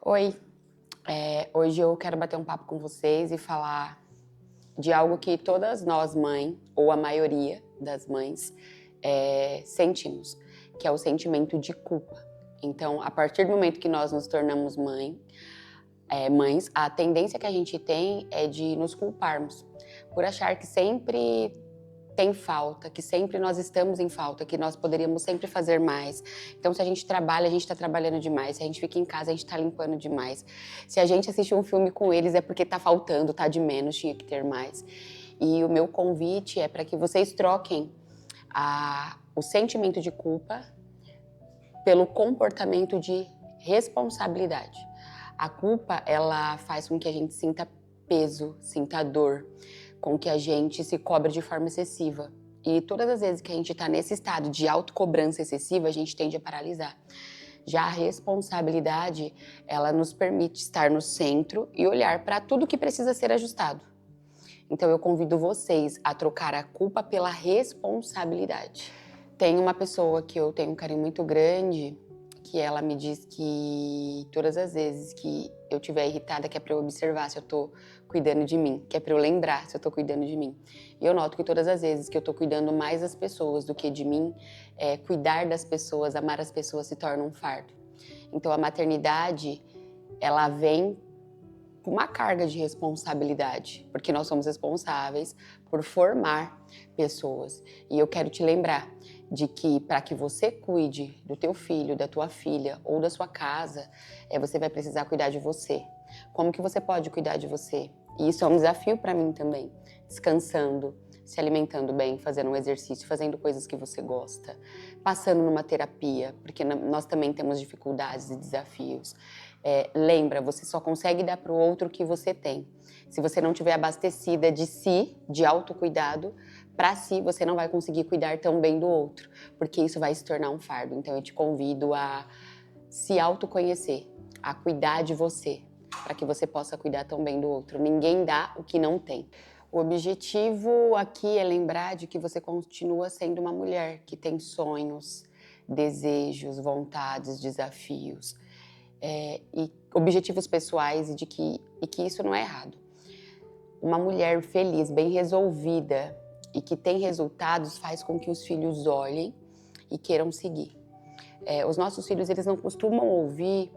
Oi, hoje eu quero bater um papo com vocês e falar de algo que todas nós, mãe, ou a maioria das mães, sentimos, que é o sentimento de culpa. Então, a partir do momento que nós nos tornamos mães, a tendência que a gente tem é de nos culparmos por achar que sempre tem falta, que sempre nós estamos em falta, que nós poderíamos sempre fazer mais. Então, se a gente trabalha, a gente está trabalhando demais. Se a gente fica em casa, a gente está limpando demais. Se a gente assistir um filme com eles, é porque está faltando, está de menos, tinha que ter mais. E o meu convite é para que vocês troquem o sentimento de culpa pelo comportamento de responsabilidade. A culpa, ela faz com que a gente sinta peso, sinta dor, com que a gente se cobre de forma excessiva. E todas as vezes que a gente está nesse estado de autocobrança excessiva, a gente tende a paralisar. Já a responsabilidade, ela nos permite estar no centro e olhar para tudo que precisa ser ajustado. Então eu convido vocês a trocar a culpa pela responsabilidade. Tem uma pessoa que eu tenho um carinho muito grande, que ela me diz que todas as vezes que eu estiver irritada, que é para eu observar se eu tô cuidando de mim, que é para eu lembrar se eu tô cuidando de mim. E eu noto que todas as vezes que eu tô cuidando mais das pessoas do que de mim, cuidar das pessoas, amar as pessoas se torna um fardo. Então a maternidade, ela vem com uma carga de responsabilidade, porque nós somos responsáveis por formar pessoas. E eu quero te lembrar de que para que você cuide do teu filho, da tua filha ou da sua casa, você vai precisar cuidar de você. Como que você pode cuidar de você? E isso é um desafio para mim também. Descansando, se alimentando bem, fazendo um exercício, fazendo coisas que você gosta, passando numa terapia, porque nós também temos dificuldades e desafios. Lembra, você só consegue dar para o outro o que você tem. Se você não estiver abastecida de si, de autocuidado, para si, você não vai conseguir cuidar tão bem do outro, porque isso vai se tornar um fardo. Então eu te convido a se autoconhecer, a cuidar de você, para que você possa cuidar tão bem do outro. Ninguém dá o que não tem. O objetivo aqui é lembrar de que você continua sendo uma mulher que tem sonhos, desejos, vontades, desafios, e objetivos pessoais e que isso não é errado. Uma mulher feliz, bem resolvida e que tem resultados faz com que os filhos olhem e queiram seguir. Os nossos filhos, eles não costumam ouvir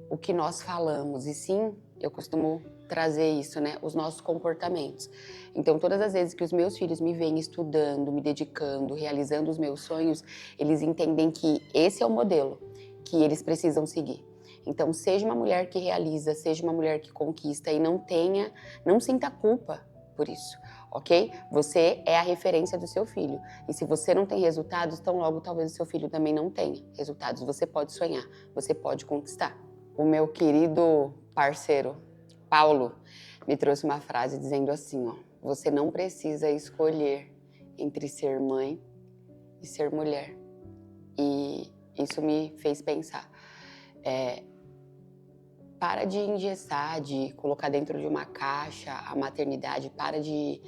o que nós falamos, e sim, eu costumo trazer isso, né, os nossos comportamentos. Então, todas as vezes que os meus filhos me veem estudando, me dedicando, realizando os meus sonhos, eles entendem que esse é o modelo que eles precisam seguir. Então, seja uma mulher que realiza, seja uma mulher que conquista e não sinta culpa por isso, ok? Você é a referência do seu filho. E se você não tem resultados, tão logo talvez o seu filho também não tenha resultados. Você pode sonhar, você pode conquistar. O meu querido parceiro, Paulo, me trouxe uma frase dizendo assim, ó: você não precisa escolher entre ser mãe e ser mulher. E isso me fez pensar. Para de engessar, de colocar dentro de uma caixa a maternidade, para de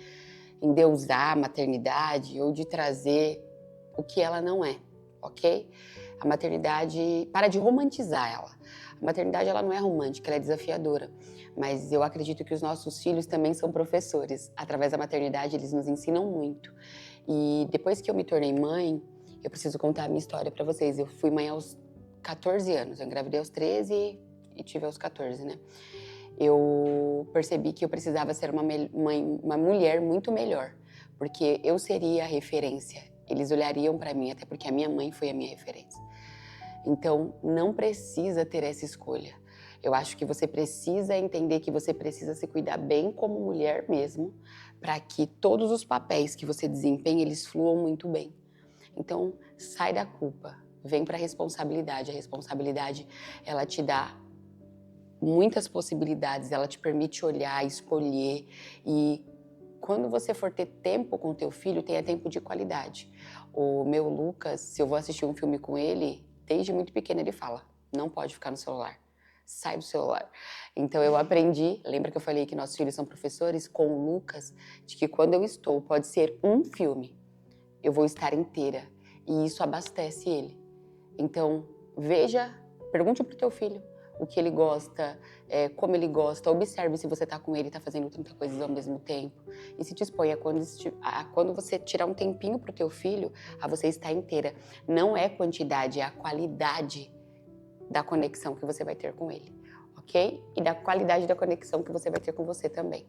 endeusar a maternidade ou de trazer o que ela não é, ok? A maternidade, para de romantizar ela. A maternidade, ela não é romântica, ela é desafiadora. Mas eu acredito que os nossos filhos também são professores. Através da maternidade, eles nos ensinam muito. E depois que eu me tornei mãe, eu preciso contar a minha história para vocês. Eu fui mãe aos 14 anos, eu engravidei aos 13 e tive aos 14, né? Eu percebi que eu precisava ser uma mulher muito melhor, porque eu seria a referência. Eles olhariam para mim, até porque a minha mãe foi a minha referência. Então, não precisa ter essa escolha. Eu acho que você precisa entender que você precisa se cuidar bem como mulher mesmo, para que todos os papéis que você desempenha, eles fluam muito bem. Então, sai da culpa, vem para a responsabilidade. A responsabilidade, ela te dá muitas possibilidades, ela te permite olhar, escolher, e quando você for ter tempo com o teu filho, tenha tempo de qualidade. O meu Lucas, se eu vou assistir um filme com ele, desde muito pequeno ele fala, não pode ficar no celular, sai do celular. Então eu aprendi, lembra que eu falei que nossos filhos são professores, com o Lucas, de que quando eu estou, pode ser um filme, eu vou estar inteira, e isso abastece ele. Então, veja Pergunte pro teu filho o que ele gosta, como ele gosta. Observe se você tá com ele e tá fazendo 30 coisas ao mesmo tempo. E se disponha quando você tirar um tempinho pro teu filho, a você estar inteira. Não é quantidade, é a qualidade da conexão que você vai ter com ele, ok? E da qualidade da conexão que você vai ter com você também.